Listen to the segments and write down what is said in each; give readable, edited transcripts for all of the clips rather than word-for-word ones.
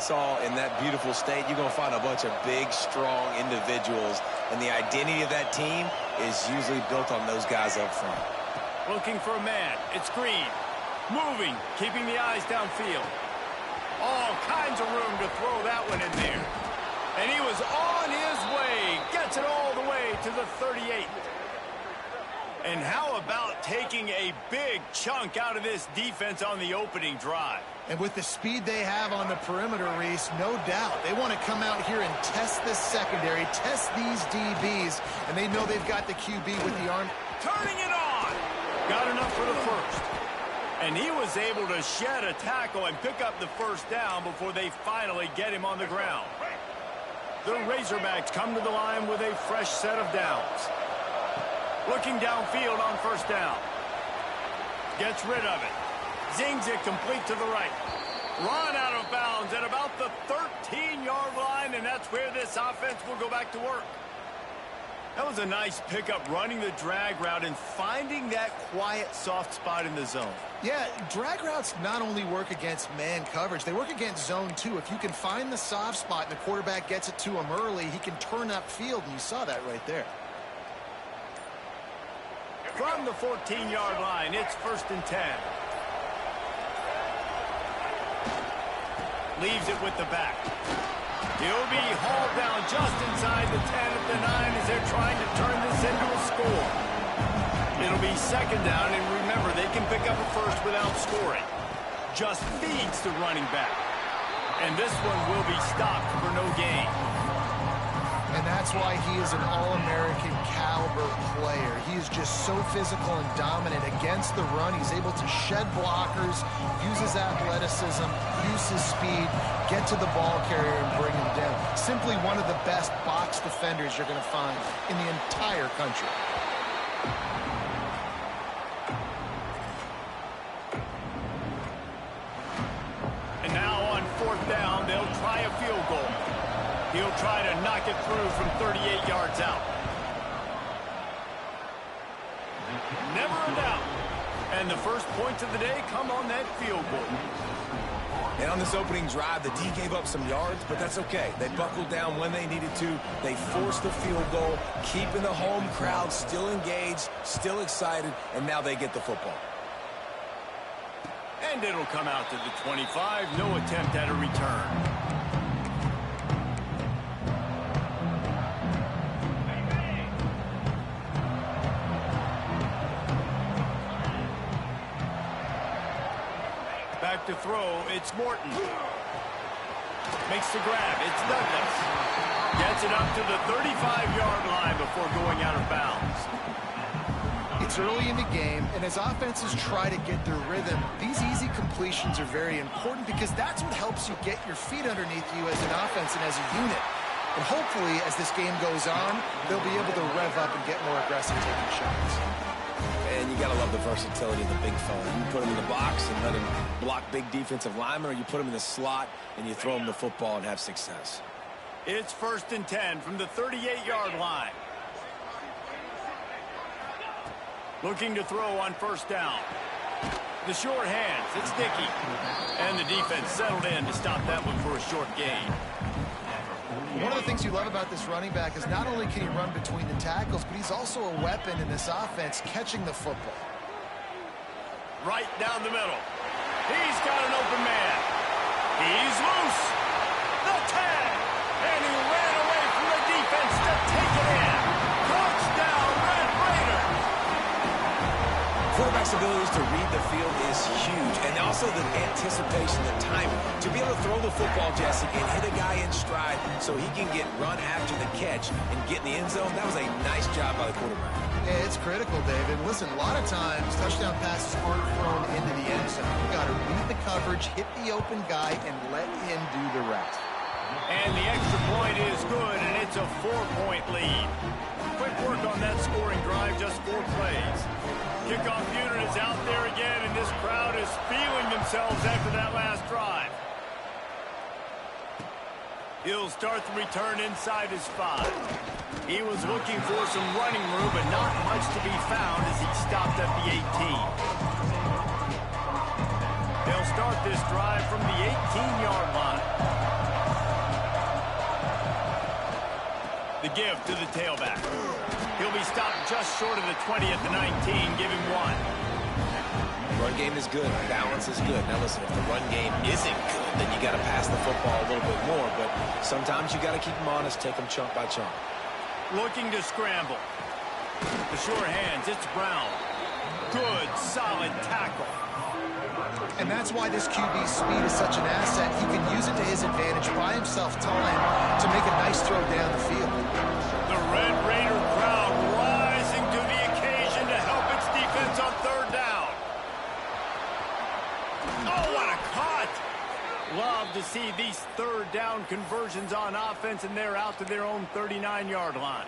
saw in that beautiful state, you're going to find a bunch of big, strong individuals. And the identity of that team is usually built on those guys up front. Looking for a man. It's Green. Moving, keeping the eyes downfield. All kinds of room to throw that one in there. And he was on his way. Gets it all the way to the 38. And how about taking a big chunk out of this defense on the opening drive? And with the speed they have on the perimeter, Reese, no doubt. They want to come out here and test this secondary, test these DBs, and they know they've got the QB with the arm. Turning it on. Got enough for the first. And he was able to shed a tackle and pick up the first down before they finally get him on the ground. The Razorbacks come to the line with a fresh set of downs. Looking downfield on first down. Gets rid of it. Zings it complete to the right. Run out of bounds at about the 13-yard line, and that's where this offense will go back to work. That was a nice pickup, running the drag route and finding that quiet, soft spot in the zone. Yeah, drag routes not only work against man coverage, they work against zone too. If you can find the soft spot and the quarterback gets it to him early, he can turn upfield, and you saw that right there. From the 14-yard line, it's 1st and 10. Leaves it with the back. He'll be hauled down just inside the 10 at the 9 as they're trying to turn this into a score. It'll be 2nd down, and remember, they can pick up a first without scoring. Just feeds the running back. And this one will be stopped for no gain. And that's why he is an All-American caliber player. He is just so physical and dominant against the run. He's able to shed blockers, use his athleticism, use his speed, get to the ball carrier and bring him down. Simply one of the best box defenders you're going to find in the entire country. And now on 4th down, they'll try a field goal. He'll try to knock it through from 38 yards out. Never a doubt. And the first points of the day come on that field goal. And on this opening drive, the D gave up some yards, but that's okay. They buckled down when they needed to. They forced the field goal, keeping the home crowd still engaged, still excited, and now they get the football. And it'll come out to the 25. No attempt at a return. Back to throw, it's Morton. Makes the grab, it's Douglas. Gets it up to the 35-yard line before going out of bounds. It's early in the game, and as offenses try to get their rhythm, these easy completions are very important because that's what helps you get your feet underneath you as an offense and as a unit. And hopefully, as this game goes on, they'll be able to rev up and get more aggressive taking shots. And you got to love the versatility of the big fella. You put him in the box and let him block big defensive linemen, or you put him in the slot and you throw him the football and have success. It's 1st and 10 from the 38-yard line. Looking to throw on 1st down. The short hands, it's Dickey. And the defense settled in to stop that one for a short gain. One of the things you love about this running back is not only can he run between the tackles, but he's also a weapon in this offense, catching the football. Right down the middle. He's got an open man. He's loose. The tag. And he ran away from the defense to take it in. Touchdown, Red Raiders. Quarterback's abilities to read the field is huge, and also the anticipation, the timing. To be able to throw the football, Jesse, and hit a guy in stride so he can get run after the catch and get in the end zone, that was a nice job by the quarterback. Yeah, it's critical, David. Listen, a lot of times touchdown passes aren't thrown into the end zone. You got to read the coverage, hit the open guy, and let him do the rest. And the extra point is good, and it's a 4-point lead. Quick work on that scoring drive, just 4 plays. Kickoff unit is out there again, and this crowd is feeling themselves after that last drive. He'll start the return inside his 5. He was looking for some running room, but not much to be found as he stopped at the 18. They'll start this drive from the 18-yard line. The give to the tailback. He'll be stopped just short of the 20 at the 19. Give him 1. Run game is good. Balance is good. Now listen, if the run game isn't good, then you got to pass the football a little bit more. But sometimes you got to keep them honest, take them chunk by chunk. Looking to scramble. The sure hands, it's Brown. Good, solid tackle. And that's why this QB's speed is such an asset. He can use it to his advantage, buy himself time to make a nice throw down the field. The Red Raider crowd rising to the occasion to help its defense on 3rd down. Oh, what a cut! Love to see these 3rd down conversions on offense, and they're out to their own 39-yard line.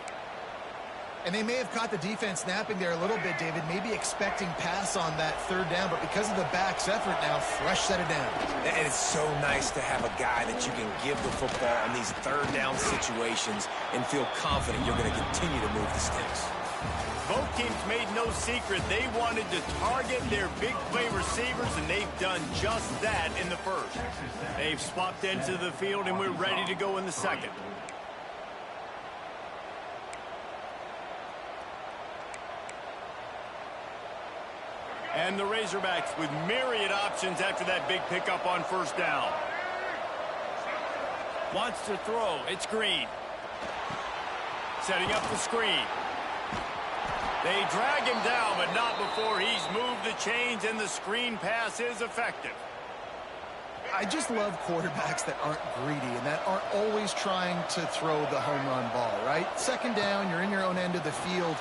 And they may have caught the defense napping there a little bit, David, maybe expecting pass on that 3rd down, but because of the back's effort now, fresh set of downs. And it's so nice to have a guy that you can give the football on these 3rd down situations and feel confident you're going to continue to move the sticks. Both teams made no secret they wanted to target their big play receivers, and they've done just that in the first. They've swapped ends of the field, and we're ready to go in the second. And the Razorbacks with myriad options after that big pickup on 1st down. Wants to throw. It's Green. Setting up the screen. They drag him down, but not before he's moved the chains, and the screen pass is effective. I just love quarterbacks that aren't greedy and that aren't always trying to throw the home run ball, right? 2nd down, you're in your own end of the field.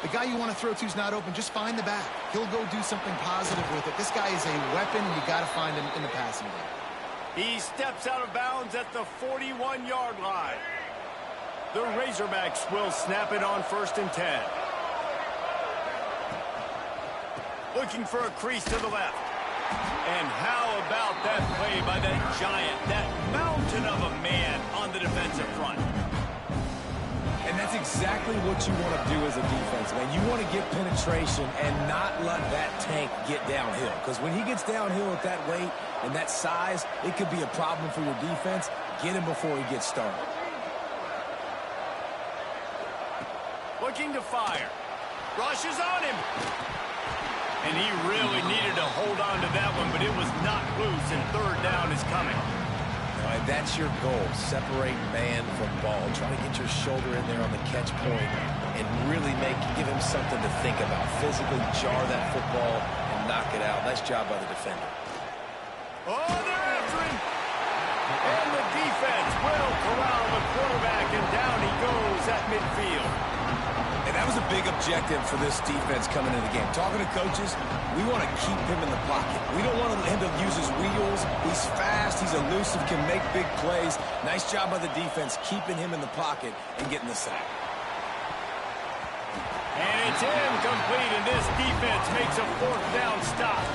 The guy you want to throw to is not open. Just find the back. He'll go do something positive with it. This guy is a weapon, and you got to find him in the passing game. He steps out of bounds at the 41-yard line. The Razorbacks will snap it on 1st and 10. Looking for a crease to the left. And how about that play by that giant, that mountain of a man on the defensive front? And that's exactly what you want to do as a defense, man. You want to get penetration and not let that tank get downhill. Because when he gets downhill at that weight and that size, it could be a problem for your defense. Get him before he gets started. Looking to fire. Rushes on him. And he really needed to hold on to that one, but it was not loose, and 3rd down is coming. All right, that's your goal. Separate man from ball. Try to get your shoulder in there on the catch point and really give him something to think about. Physically jar that football and knock it out. Nice job by the defender. Oh, they're after him. And the defense will corral the quarterback, and down he goes at midfield. And that was a big objective for this defense coming into the game. Talking to coaches, we want to keep him in the pocket. We don't want him to use his wheels. He's fast, he's elusive, can make big plays. Nice job by the defense keeping him in the pocket and getting the sack. And it's incomplete, and this defense makes a 4th down stop.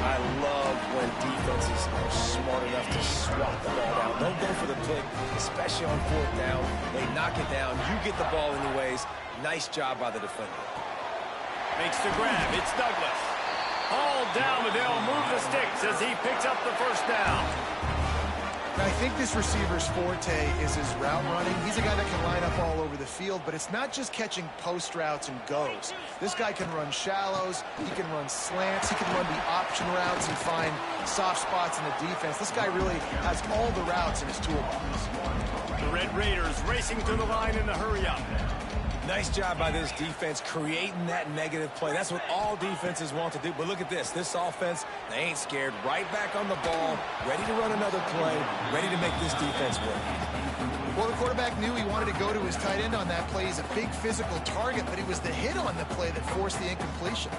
I love when defenses are smart enough to swat the ball down. Don't go for the pick, especially on 4th down. They knock it down. You get the ball anyways. Nice job by the defender. Makes the grab. It's Douglas. All down, but they'll move the sticks as he picks up the 1st down. Now, I think this receiver's forte is his route running. He's a guy that can line up all over the field, but it's not just catching post routes and goes. This guy can run shallows, he can run slants, he can run the option routes and find soft spots in the defense. This guy really has all the routes in his toolbox. The Red Raiders racing to the line in the hurry-up. Nice job by this defense creating that negative play. That's what all defenses want to do. But look at this. This offense, they ain't scared. Right back on the ball, ready to run another play, ready to make this defense work. Well, the quarterback knew he wanted to go to his tight end on that play. He's a big physical target, but it was the hit on the play that forced the incompletion.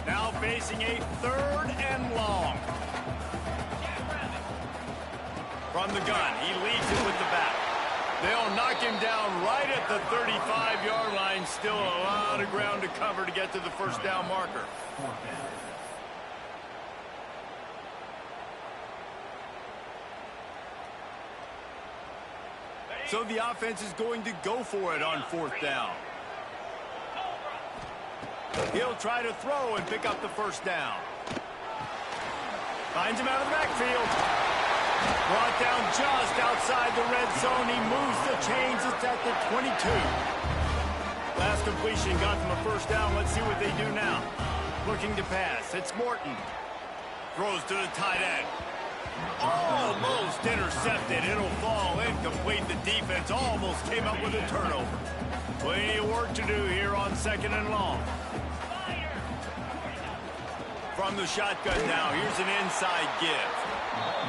Now facing a 3rd and long. From the gun, he leads it with the back. They'll knock him down right at the 35-yard line. Still a lot of ground to cover to get to the 1st down marker. So the offense is going to go for it on 4th down. He'll try to throw and pick up the 1st down. Finds him out of the backfield. Brought down just outside the red zone. He moves the chains. It's at the 22. Last completion got them a first down. Let's see what they do now. Looking to pass. It's Morton. Throws to the tight end. Almost intercepted. It'll fall incomplete. The defense almost came up with a turnover. Plenty of work to do here on 2nd and long. From the shotgun now, here's an inside give.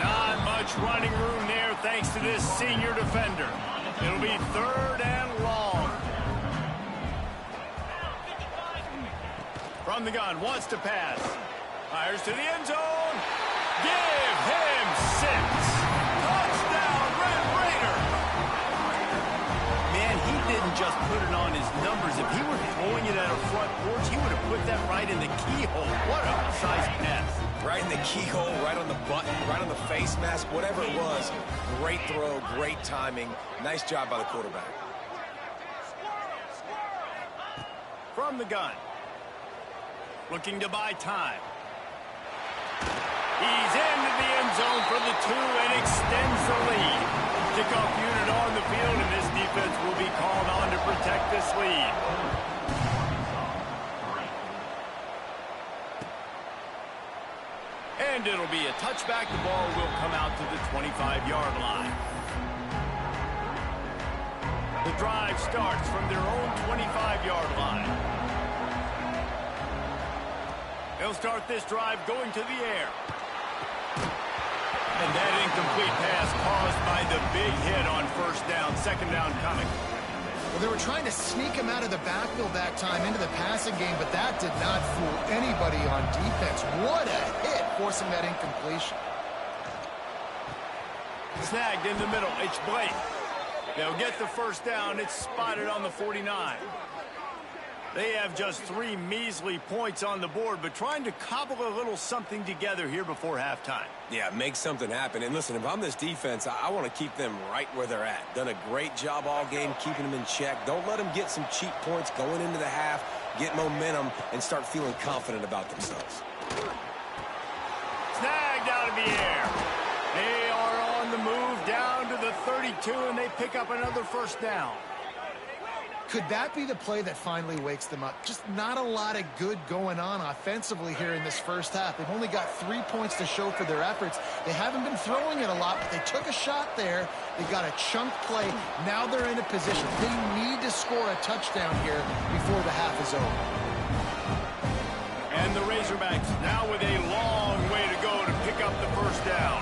Not much running room there thanks to this senior defender. It'll be 3rd and long. From the gun, wants to pass. Fires to the end zone. Give him 6. Touchdown, Red Raider. Man, he didn't just put it on his numbers. If he were throwing it at a front porch, he would have put that right in the keyhole. What a precise pass. Right in the keyhole, right on the button, right on the face mask, whatever it was. Great throw, great timing. Nice job by the quarterback. From the gun. Looking to buy time. He's into the end zone for the 2 and extends the lead. Kickoff unit on the field, and this defense will be called on to protect this lead. And it'll be a touchback. The ball will come out to the 25-yard line. The drive starts from their own 25-yard line. They'll start this drive going to the air. And that incomplete pass caused by the big hit on 1st down. 2nd down coming. Well, they were trying to sneak him out of the backfield that time into the passing game, but that did not fool anybody on defense. What a hit, forcing that incompletion. Snagged in the middle. It's Blake. They'll get the 1st down. It's spotted on the 49. They have just 3 measly points on the board, but trying to cobble a little something together here before halftime. Yeah, make something happen. And listen, if I'm this defense, I want to keep them right where they're at. Done a great job all game keeping them in check. Don't let them get some cheap points going into the half, get momentum, and start feeling confident about themselves. Snagged out of the air. They are on the move down to the 32, and they pick up another 1st down. Could that be the play that finally wakes them up? Just not a lot of good going on offensively here in this 1st half. They've only got 3 points to show for their efforts. They haven't been throwing it a lot, but they took a shot there. They got a chunk play. Now they're in a position. They need to score a touchdown here before the half is over. And the Razorbacks now with a long way to go to pick up the 1st down.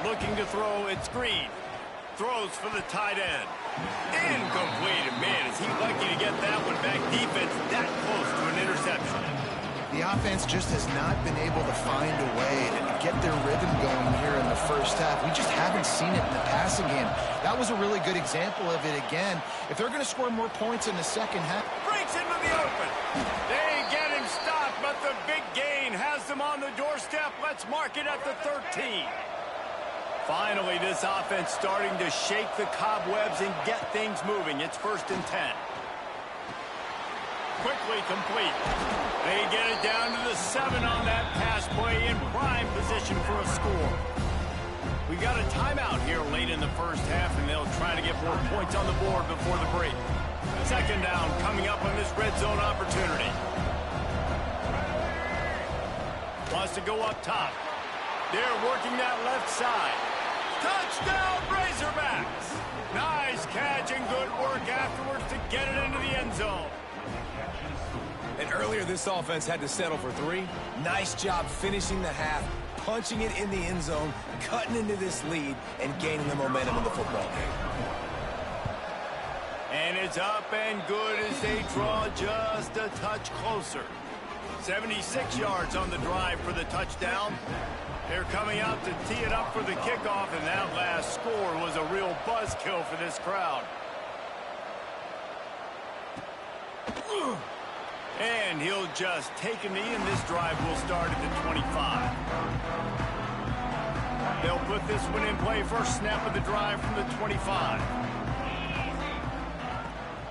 Looking to throw, it's Green. Throws for the tight end. Incomplete. Man, is he lucky to get that one back. Defense that close to an interception. The offense just has not been able to find a way to get their rhythm going here in the 1st half. We just haven't seen it in the passing game. That was a really good example of it again. If they're going to score more points in the 2nd half. Breaks into the open. They get him stopped, but the big gain has them on the doorstep. Let's mark it at the 13. Finally, this offense starting to shake the cobwebs and get things moving. It's 1st and 10. Quickly complete. They get it down to the 7 on that pass play in prime position for a score. We've got a timeout here late in the 1st half, and they'll try to get more points on the board before the break. 2nd down coming up on this red zone opportunity. Wants to go up top. They're working that left side. Touchdown, Razorbacks! Nice catch and good work afterwards to get it into the end zone. And earlier this offense had to settle for 3. Nice job finishing the half, punching it in the end zone, cutting into this lead, and gaining the momentum in the football game. And it's up and good as they draw just a touch closer. 76 yards on the drive for the touchdown. They're coming out to tee it up for the kickoff, and that last score was a real buzzkill for this crowd. And he'll just take a knee, and this drive will start at the 25. They'll put this one in play. First snap of the drive from the 25.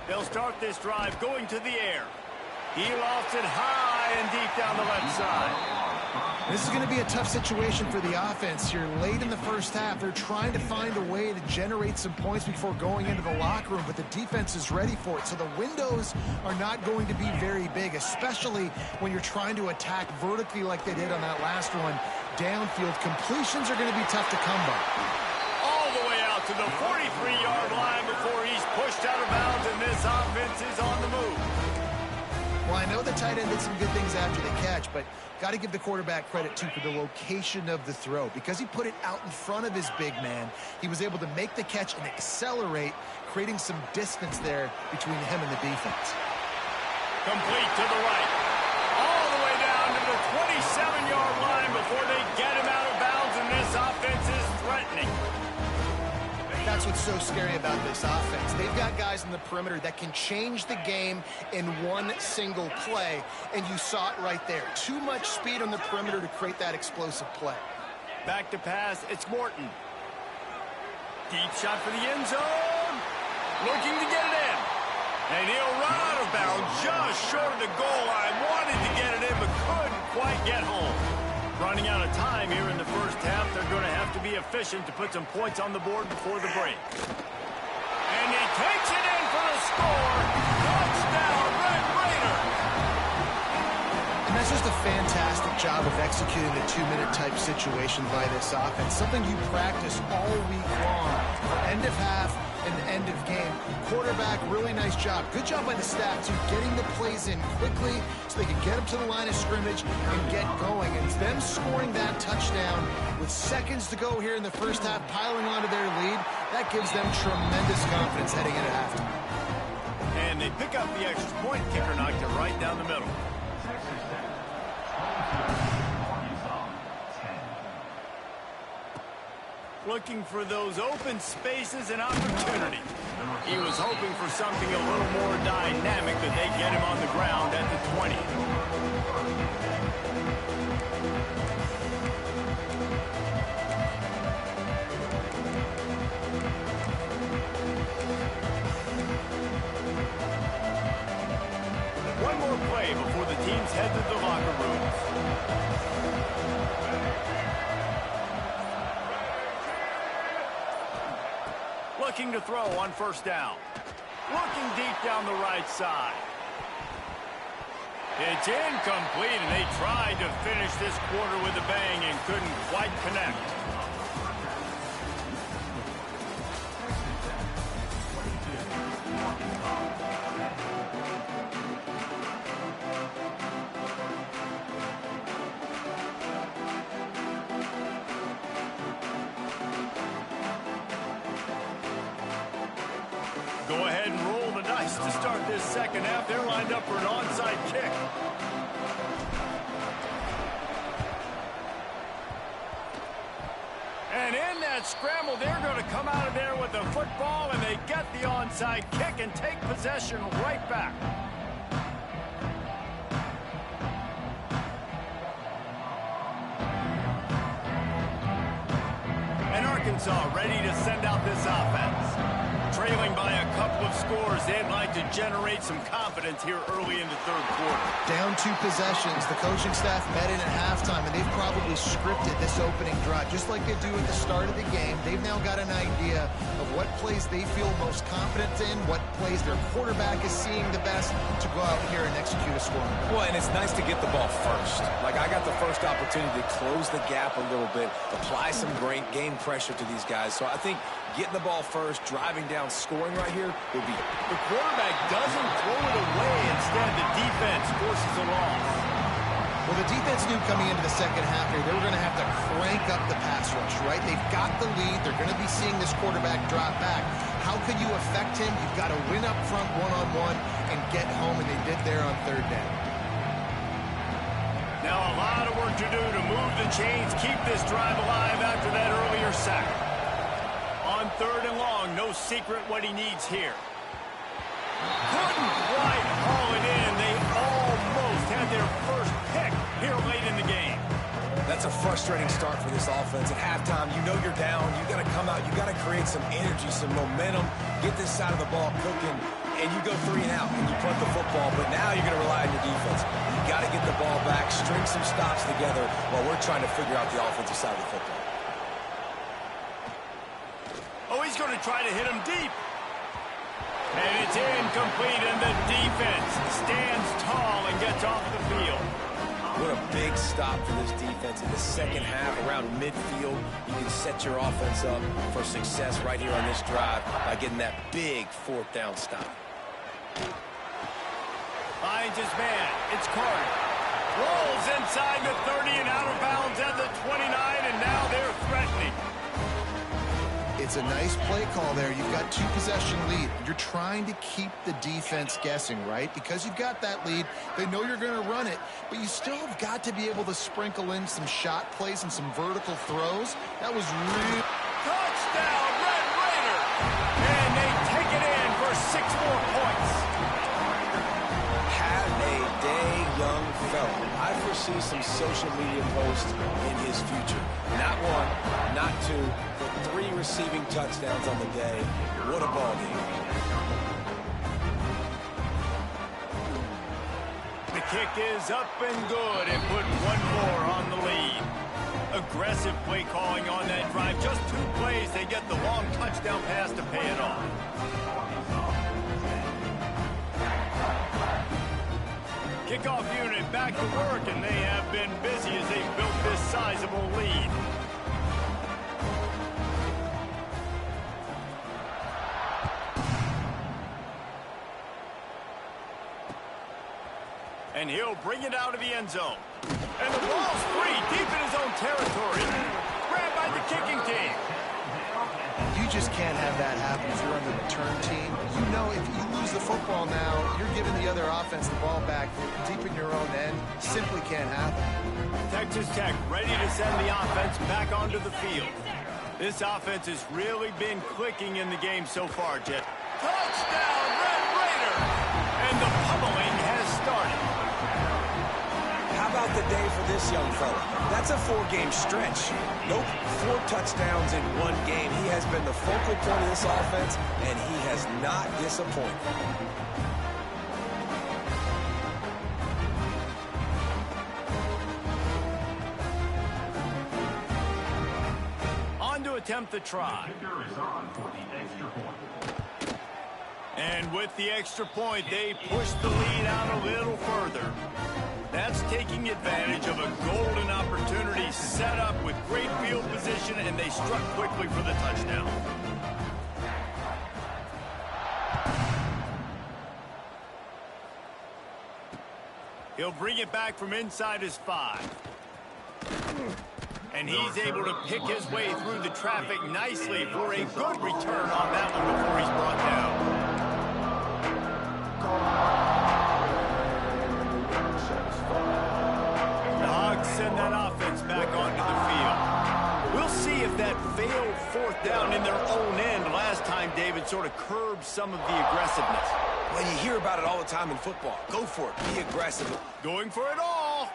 They'll start this drive going to the air. He lofts it high and deep down the left side. This is going to be a tough situation for the offense here. Late in the first half, they're trying to find a way to generate some points before going into the locker room, but the defense is ready for it. So the windows are not going to be very big, especially when you're trying to attack vertically like they did on that last one. Downfield completions are going to be tough to come by. All the way out to the 43-yard line before he's pushed out of bounds, and this offense is on the move. Well, I know the tight end did some good things after the catch, but got to give the quarterback credit, too, for the location of the throw. Because he put it out in front of his big man, he was able to make the catch and accelerate, creating some distance there between him and the defense. Complete to the right. All the way down to the 27-yard line before they get him out of bounds, and this offense is threatening. That's what's so scary about this offense. They've got guys in the perimeter that can change the game in one single play, and you saw it right there. Too much speed on the perimeter to create that explosive play. Back to pass, it's Morton. Deep shot for the end zone. Looking to get it in. And he'll run out of bounds just short of the goal line. Wanted to get it in, but couldn't quite get home. Running out of time here in the first half. They're going to have to be efficient to put some points on the board before the break. And he takes it in for the score. Touchdown, Red Raiders. And that's just a fantastic job of executing the two-minute type situation by this offense. Something you practice all week long for end of half and end of game. Quarterback, really nice job. Good job by the staff, too, getting the plays in quickly so they can get up to the line of scrimmage and get going. And them scoring that touchdown with seconds to go here in the first half, piling onto their lead, that gives them tremendous confidence heading into halftime. And they pick up the extra point. Kicker knocked it right down the middle. Looking for those open spaces and opportunity. He was hoping for something a little more dynamic, that they get him on the ground at the 20. One more play before the teams head to the locker rooms. Looking to throw on first down. Looking deep down the right side. It's incomplete, and they tried to finish this quarter with a bang and couldn't quite connect. Go ahead and roll the dice to start this second half. They're lined up for an onside kick. And in that scramble, they're going to come out of there with the football, and they get the onside kick and take possession right back. And Arkansas ready to send out this offense. Trailing by a couple of scores, they'd like to generate some confidence here early in the third quarter. Down 2 possessions. The coaching staff met in at halftime, and they've probably scripted this opening drive. Just like they do at the start of the game, they've now got an idea of what plays they feel most confident in, what plays their quarterback is seeing the best to go out here and execute a score. Well, and it's nice to get the ball first. Like, I got the first opportunity to close the gap a little bit, apply some great game pressure to these guys. So I think getting the ball first, driving down, scoring right here will be. The quarterback doesn't throw it away. Instead, the defense forces a loss. Well, the defense knew coming into the second half here, they were going to have to crank up the pass rush, right? They've got the lead. They're going to be seeing this quarterback drop back. How can you affect him? You've got to win up front one-on-one and get home, and they did there on third down. Now a lot of work to do to move the chains, keep this drive alive after that earlier sack. On third and long, no secret what he needs here. Couldn't quite haul it in. They almost had their first pick here late in the game. That's a frustrating start for this offense. At halftime, you know you're down. You got to come out. You got to create some energy, some momentum, get this side of the ball cooking, and you go 3 and out, and you punt the football, but now you're going to rely on your defense. You got to get the ball back, string some stops together while we're trying to figure out the offensive side of the football. Oh, he's going to try to hit him deep. And it's incomplete, and the defense stands tall and gets off the field. What a big stop for this defense in the second half around midfield. You can set your offense up for success right here on this drive by getting that big 4th down stop. Finds his man. It's Carter. Rolls inside the 30 and out of bounds at the 29, and now they're threatening. It's a nice play call there. You've got 2-possession lead. You're trying to keep the defense guessing, right? Because you've got that lead. They know you're going to run it, but you still have got to be able to sprinkle in some shot plays and some vertical throws. That was real. Touchdown, Red Raider! And they take it in for 6 more points. Have a day, young fella. I foresee some social media posts in his future. Not 1, not 2, but 3 receiving touchdowns on the day. What a ball game. The kick is up and good and put 1 more on the lead. Aggressive play calling on that drive. Just 2 plays, they get the long touchdown pass to pay it off. Kickoff unit back to work, and they have been busy as they built this sizable lead. And he'll bring it out of the end zone. And the ball's free, deep in his own territory. Grabbed by the kicking team. You just can't have that happen if you're on the return team. You know if you lose the football now, you're giving the other offense the ball back deep in your own end. Simply can't happen. Texas Tech ready to send the offense back onto the field. This offense has really been clicking in the game so far, Jet. Touchdown, Red Raider! And the pummeling has started. How about the day for this young fella? That's a 4-game stretch. Nope, 4 touchdowns in 1 game. He has been the focal point of this offense, and he has not disappointed. On to attempt the try. And with the extra point, they push the lead out a little further. That's taking advantage of a golden opportunity set up with great field position, and they struck quickly for the touchdown. He'll bring it back from inside his 5. And he's able to pick his way through the traffic nicely for a good return on that one before he's brought down. Send that offense back onto the field. We'll see if that failed 4th down in their own end last time, David, sort of curbed some of the aggressiveness. Well, you hear about it all the time in football. Go for it. Be aggressive. Going for it all.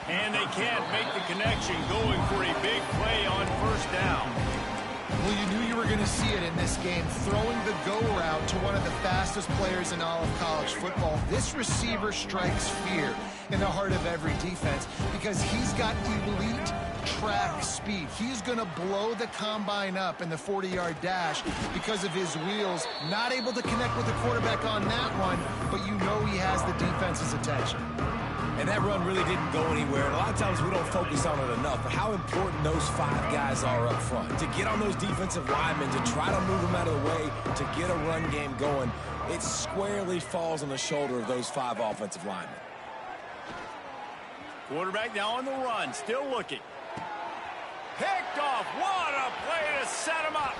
And they can't make the connection, going for a big play on 1st down. Well, you knew you were going to see it in this game, throwing the go route to one of the fastest players in all of college football. This receiver strikes fear in the heart of every defense because he's got elite track speed. He's going to blow the combine up in the 40-yard dash because of his wheels. Not able to connect with the quarterback on that one, but you know he has the defense's attention. And that run really didn't go anywhere. And a lot of times we don't focus on it enough, but how important those 5 guys are up front. To get on those defensive linemen, to try to move them out of the way, to get a run game going, it squarely falls on the shoulder of those 5 offensive linemen. Quarterback now on the run, still looking. Picked off. What a play to set him up.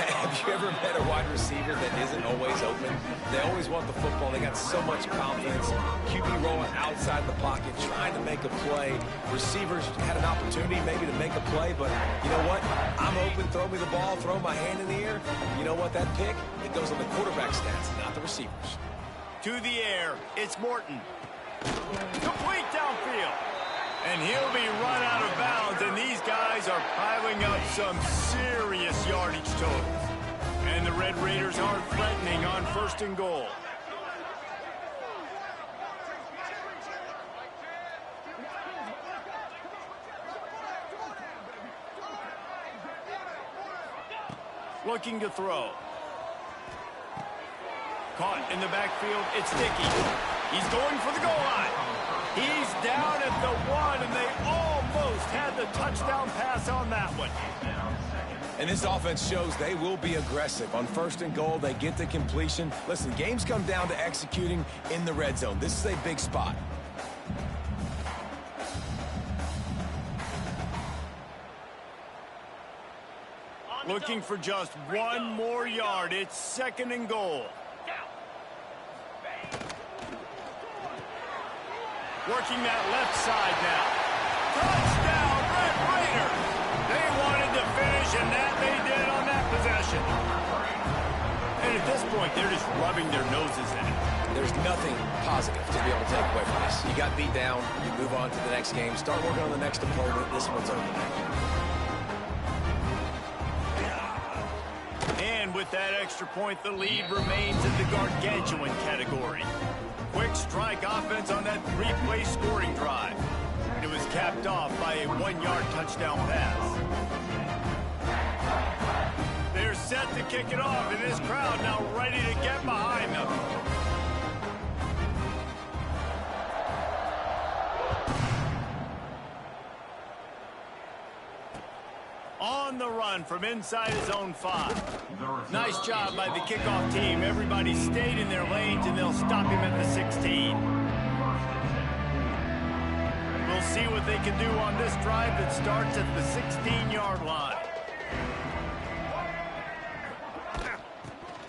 Have you ever met a wide receiver that isn't always open? They always want the football. They got so much confidence. QB rolling outside the pocket, trying to make a play. Receivers had an opportunity maybe to make a play, but you know what? I'm open, throw me the ball, throw my hand in the air. You know what? That pick, it goes on the quarterback stats, not the receivers. To the air, it's Morton. Complete downfield. And he'll be run out of bounds, and these guys are piling up some serious yardage totals. And the Red Raiders are threatening on 1st and goal. Looking to throw. Caught in the backfield. It's Dickey. He's going for the goal line. He's down at the 1, and they almost had the touchdown pass on that one. And this offense shows they will be aggressive. On 1st and goal, they get the completion. Listen, games come down to executing in the red zone. This is a big spot. Looking for just 1 more yard. It's 2nd and goal. Working that left side now. Touchdown, Red Raiders! They wanted to finish, and that they did on that possession. And at this point, they're just rubbing their noses in it. There's nothing positive to be able to take away from this. You got beat down, you move on to the next game, start working on the next opponent. This one's over. And with that extra point, the lead remains in the gargantuan category. Quick strike offense on that 3-play scoring drive. It was capped off by a 1-yard touchdown pass. They're set to kick it off, and this crowd now ready to get behind them. On the run from inside his own 5. Nice job by the kickoff team. Everybody stayed in their lanes, and they'll stop him at the 16. We'll see what they can do on this drive that starts at the 16-yard line.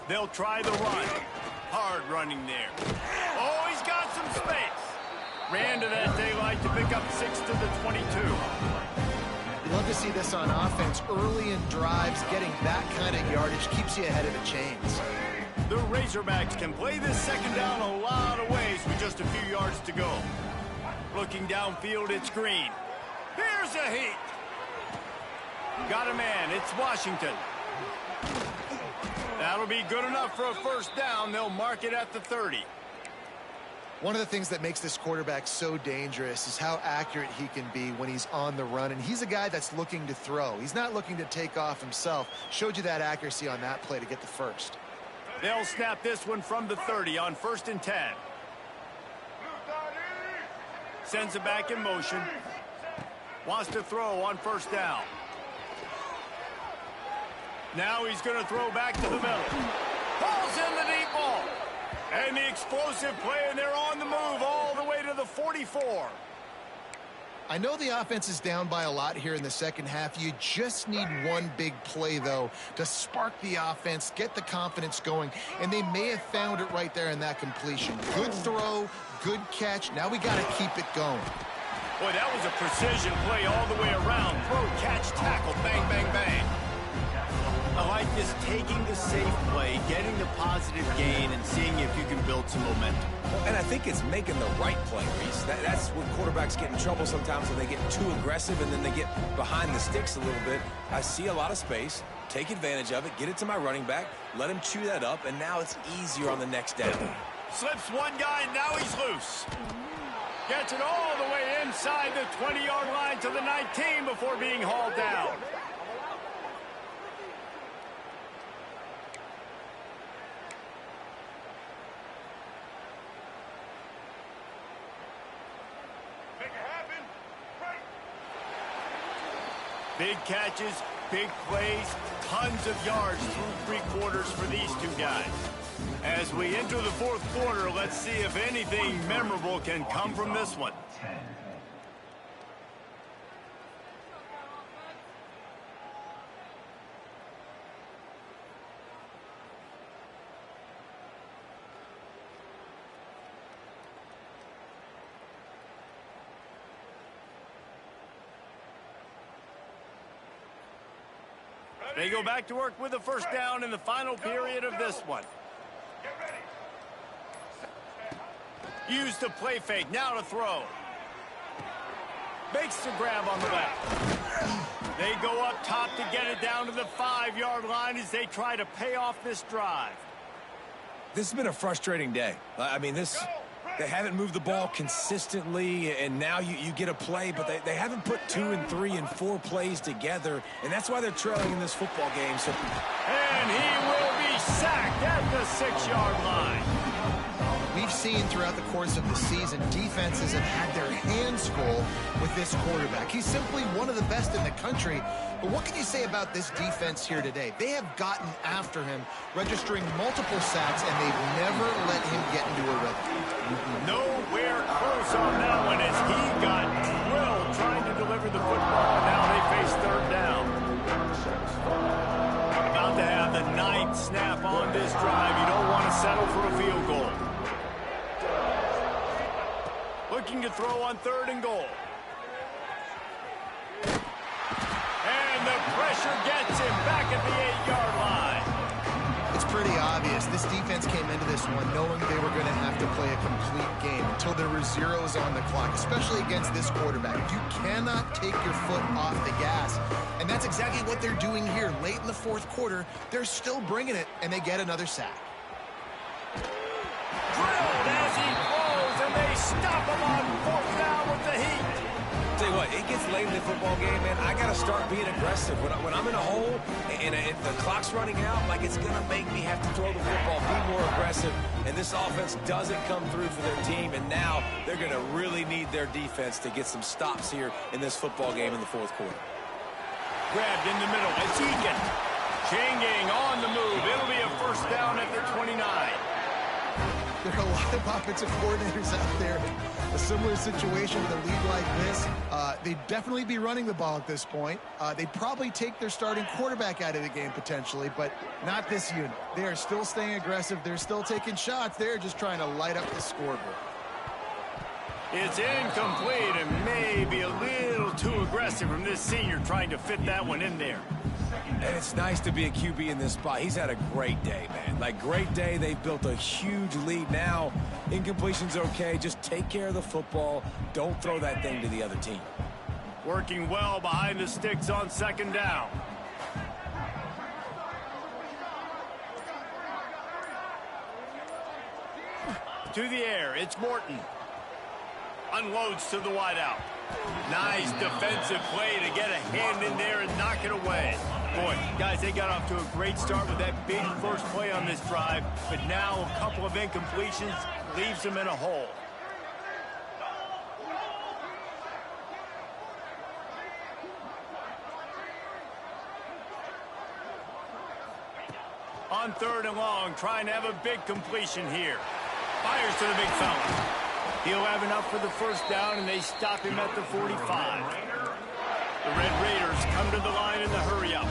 They'll try the run. Hard running there. Oh, he's got some space. Ran to that daylight to pick up 6 to the 22. Love to see this on offense. Early in drives, getting that kind of yardage keeps you ahead of the chains. The Razorbacks can play this 2nd down a lot of ways with just a few yards to go. Looking downfield, it's Green. Here's a heat. Got a man. It's Washington. That'll be good enough for a 1st down. They'll mark it at the 30. One of the things that makes this quarterback so dangerous is how accurate he can be when he's on the run. And he's a guy that's looking to throw. He's not looking to take off himself. Showed you that accuracy on that play to get the 1st. They'll snap this one from the 30 on 1st and 10. Sends it back in motion. Wants to throw on 1st down. Now he's going to throw back to the middle. Pulls in the deep ball. And the explosive play, and they're on the move all the way to the 44. I know the offense is down by a lot here in the 2nd half. You just need one big play, though, to spark the offense, get the confidence going, and they may have found it right there in that completion. Good throw, good catch. Now we got to keep it going. Boy, that was a precision play all the way around. Throw, catch, tackle, bang, bang, bang. I like this, taking the safe play, getting the positive gain, and seeing if you can build some momentum. And I think it's making the right play, Reese. That's when quarterbacks get in trouble sometimes when they get too aggressive and then they get behind the sticks a little bit. I see a lot of space, take advantage of it, get it to my running back, let him chew that up, and now it's easier on the next down. Slips one guy, now he's loose. Gets it all the way inside the 20-yard line to the 19 before being hauled down. Big catches, big plays, tons of yards through 3 quarters for these 2 guys. As we enter the 4th quarter, let's see if anything memorable can come from this one. They go back to work with a 1st down in the final period of this one. Use the play fake, now to throw. Makes the grab on the left. They go up top to get it down to the 5-yard line as they try to pay off this drive. This has been a frustrating day. I mean, they haven't moved the ball consistently, and now you get a play, but they haven't put 2 and 3 and 4 plays together, and that's why they're trailing in this football game. So, and he will be sacked at the 6-yard line. We've seen throughout the course of the season, defenses have had their hands full with this quarterback. He's simply one of the best in the country. But what can you say about this defense here today? They have gotten after him, registering multiple sacks, and they've never let him get into a rhythm. Nowhere close on that one as he got drilled trying to deliver the football. Now they face 3rd down. About to have the 9th snap on this drive. You don't want to settle for a field goal. Looking to throw on 3rd and goal. And the pressure gets him back at the 8-yard line. It's pretty obvious. This defense came into this one knowing they were going to have to play a complete game until there were zeros on the clock, especially against this quarterback. You cannot take your foot off the gas. And that's exactly what they're doing here. Late in the 4th quarter, they're still bringing it, and they get another sack. Drilled as he throws, and they stop him on 4th down with the heat. tell you what, it gets late in the football game, man. I got to start being aggressive. When I'm in a hole and the clock's running out, like, it's going to make me have to throw the football, be more aggressive. And this offense doesn't come through for their team, and now they're going to really need their defense to get some stops here in this football game in the 4th quarter. Grabbed in the middle. It's Egan. Chain gang on the move. It'll be a 1st down at the 29. There are a lot of offensive coordinators out there. A similar situation with a league like this. They'd definitely be running the ball at this point. They'd probably take their starting quarterback out of the game potentially, but not this unit. They are still staying aggressive. They're still taking shots. They're just trying to light up the scoreboard. It's incomplete and maybe a little too aggressive from this senior trying to fit that one in there. And it's nice to be a QB in this spot. He's had a great day, man. Like, great day. They've built a huge lead. Now, incompletion's okay. Just take care of the football. Don't throw that thing to the other team. Working well behind the sticks on 2nd down. To the air, it's Morton. Unloads to the wideout. Nice defensive play to get a hand in there and knock it away. Boy, guys, they got off to a great start with that big first play on this drive, but now a couple of incompletions leaves them in a hole. On 3rd and long, trying to have a big completion here. Fires to the big fella. He'll have enough for the 1st down, and they stop him at the 45. The Red Raiders come to the line in the hurry-up.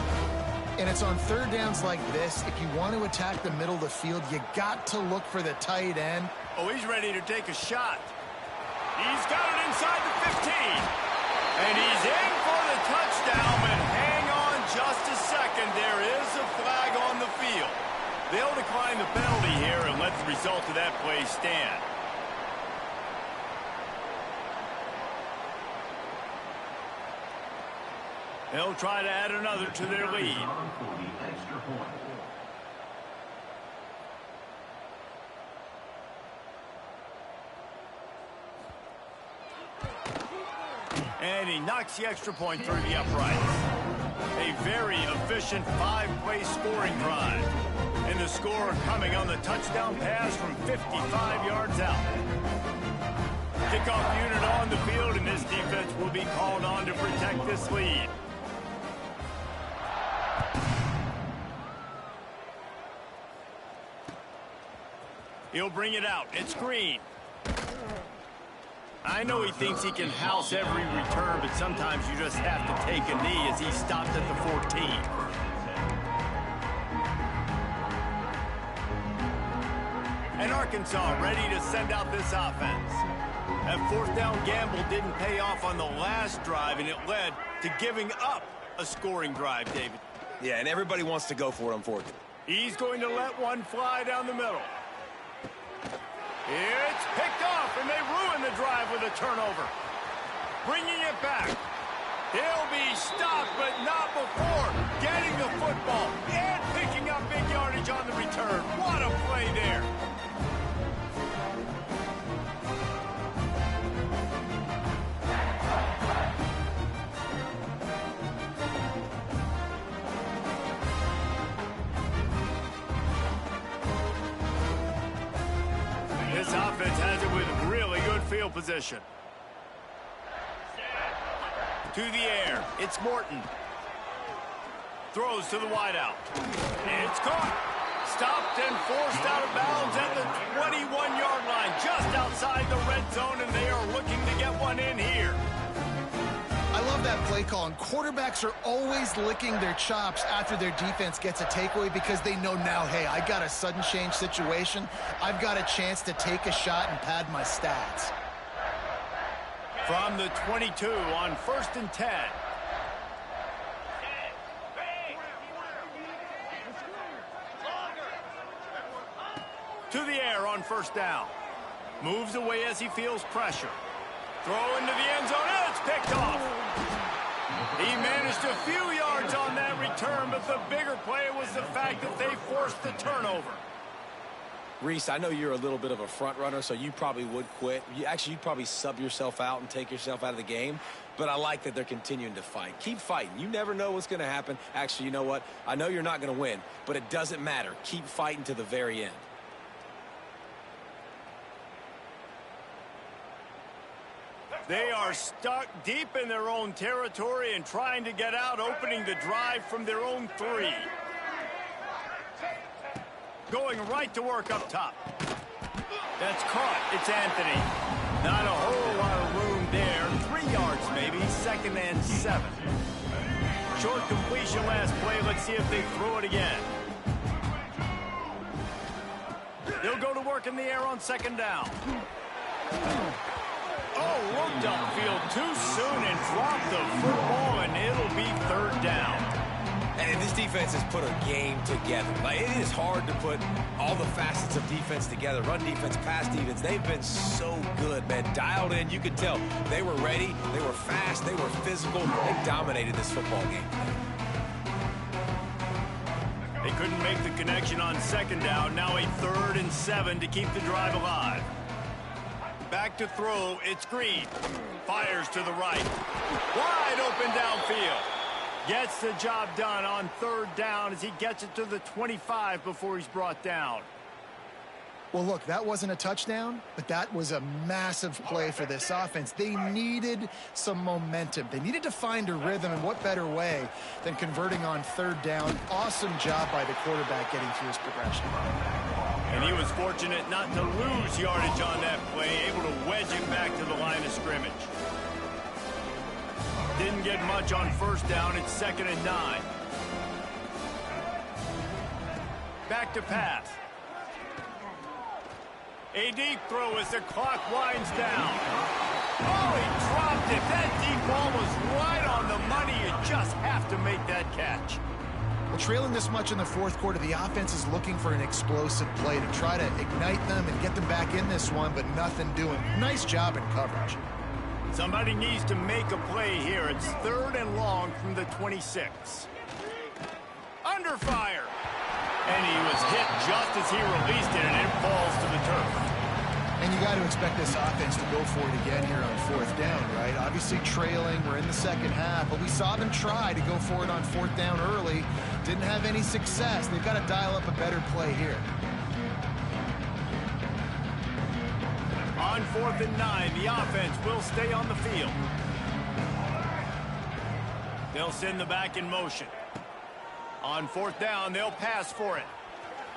And it's on 3rd downs like this. If you want to attack the middle of the field, you got to look for the tight end. Oh, he's ready to take a shot. He's got it inside the 15. And he's in for the touchdown, but hang on just a second. There is a flag on the field. They'll decline the penalty here and let the result of that play stand. They'll try to add another to their lead. And he knocks the extra point through the uprights. A very efficient 5-play scoring drive. And the score coming on the touchdown pass from 55 yards out. Kickoff unit on the field, and this defense will be called on to protect this lead. He'll bring it out. It's Green. I know he thinks he can house every return, but sometimes you just have to take a knee as he stopped at the 14. And Arkansas ready to send out this offense. That 4th down gamble didn't pay off on the last drive, and it led to giving up a scoring drive, David. Yeah, and everybody wants to go for it, unfortunately. He's going to let one fly down the middle. It's picked off, and they ruin the drive with a turnover. Bringing it back. He'll be stopped, but not before getting the football and picking up big yardage on the return. What a play there. This offense has it with really good field position. To the air, it's Morton. Throws to the wideout. It's caught. Stopped and forced out of bounds at the 21-yard line, just outside the red zone, and they are looking to get one in here. I love that play call, and quarterbacks are always licking their chops after their defense gets a takeaway because they know now, hey, I got a sudden change situation. I've got a chance to take a shot and pad my stats. From the 22 on 1st and 10. To the air on 1st down. Moves away as he feels pressure. Throw into the end zone, and it's picked off. He managed a few yards on that return, but the bigger play was the fact that they forced the turnover. Reese, I know you're a little bit of a front runner, so you probably would quit. You'd probably sub yourself out and take yourself out of the game. But I like that they're continuing to fight. Keep fighting. You never know what's going to happen. Actually, you know what? I know you're not going to win, but it doesn't matter. Keep fighting to the very end. They are stuck deep in their own territory and trying to get out, opening the drive from their own 3. Going right to work up top. That's caught. It's Anthony. Not a whole lot of room there. 3 yards maybe. 2nd and 7. Short completion last play. Let's see if they throw it again. They'll go to work in the air on 2nd down. Oh, looked upfield too soon and dropped the football, and it'll be 3rd down. And this defense has put a game together. Like, it is hard to put all the facets of defense together. Run defense, pass defense. They've been so good, man. Dialed in. You could tell they were ready. They were fast. They were physical. They dominated this football game. They couldn't make the connection on 2nd down. Now a 3rd and 7 to keep the drive alive. Back to throw. It's Green. Fires to the right. Wide open downfield. Gets the job done on 3rd down as he gets it to the 25 before he's brought down. Well, look, that wasn't a touchdown, but that was a massive play for this offense. They needed some momentum. They needed to find a rhythm, and what better way than converting on 3rd down. Awesome job by the quarterback getting through his progression. And he was fortunate not to lose yardage on that play, able to wedge it back to the line of scrimmage. Didn't get much on 1st down. It's 2nd and 9. Back to pass. A deep throw as the clock winds down. Oh, he dropped it. That deep ball was right on the money. You just have to make that catch. Well, trailing this much in the 4th quarter, the offense is looking for an explosive play to try to ignite them and get them back in this one, but nothing doing. Nice job in coverage. Somebody needs to make a play here. It's 3rd and long from the 26. Under fire. And he was hit just as he released it, and it falls to the turf. And you got to expect this offense to go for it again here on 4th down, right? Obviously trailing, we're in the 2nd half, but we saw them try to go for it on 4th down early. Didn't have any success. They've got to dial up a better play here. On 4th and 9, the offense will stay on the field. They'll send the back in motion. On 4th down, they'll pass for it.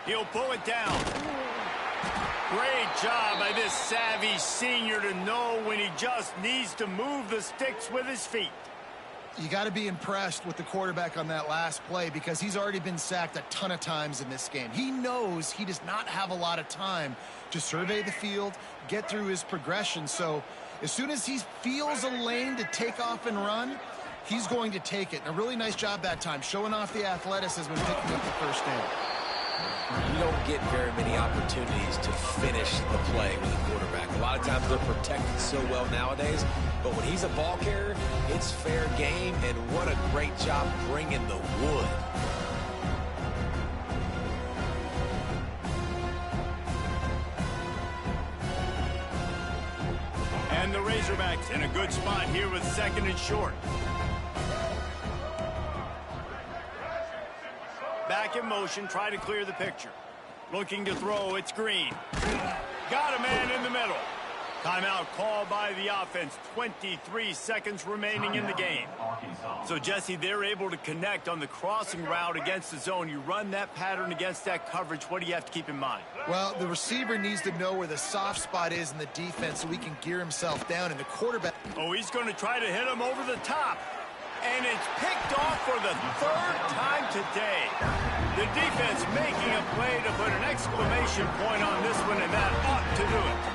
He'll pull it down. Great job by this savvy senior to know when he just needs to move the sticks with his feet. You got to be impressed with the quarterback on that last play because he's already been sacked a ton of times in this game. He knows he does not have a lot of time to survey the field, get through his progression. So as soon as he feels a lane to take off and run, he's going to take it. And a really nice job that time, showing off the athleticism and picking up the 1st down. You don't get very many opportunities to finish the play with a quarterback. A lot of times they're protected so well nowadays, but when he's a ball carrier, it's fair game, and what a great job bringing the wood. And the Razorbacks in a good spot here with 2nd and short. Back in motion, try to clear the picture. Looking to throw, it's Green. Got a man in the middle. Timeout called by the offense. 23 seconds remaining in the game. So, Jesse, they're able to connect on the crossing route against the zone. You run that pattern against that coverage. What do you have to keep in mind? Well, the receiver needs to know where the soft spot is in the defense so he can gear himself down, and the quarterback... Oh, he's going to try to hit him over the top. And it's picked off for the 3rd time today. The defense making a play to put an exclamation point on this one, and that ought to do it.